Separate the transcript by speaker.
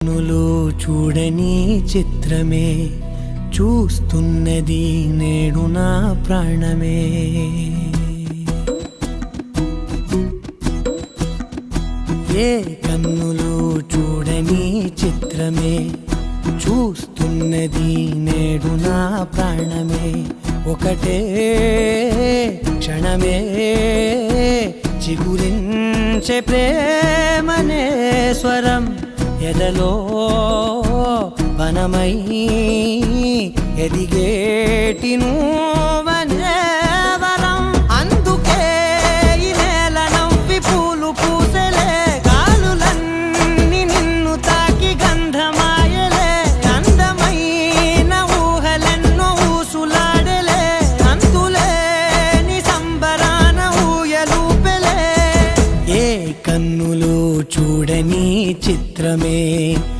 Speaker 1: కన్నులు చూడని చిత్రమే చూస్తున్నది నేడు నా ప్రాణమే. ఏ కన్నులు చూడని చిత్రమే చూస్తున్నది నేడు నా ప్రాణమే. ఒకటే క్షణమే చిగురించే ప్రేమనే స్వరం ఎదలో వనమై ఎదిగేటి నువ్వనే వరం. అందుకే ఈ నేల నవ్వి పూలు పూసెలే, గాలులన్నీ నిన్ను తాకి గంధమాయలే. అందమైన ఊహలెన్నో ఊసులాడలే, అంతులేని సంబరాన ఊయలూపెలే. ఏ కన్నులు చూడని చిత్రమే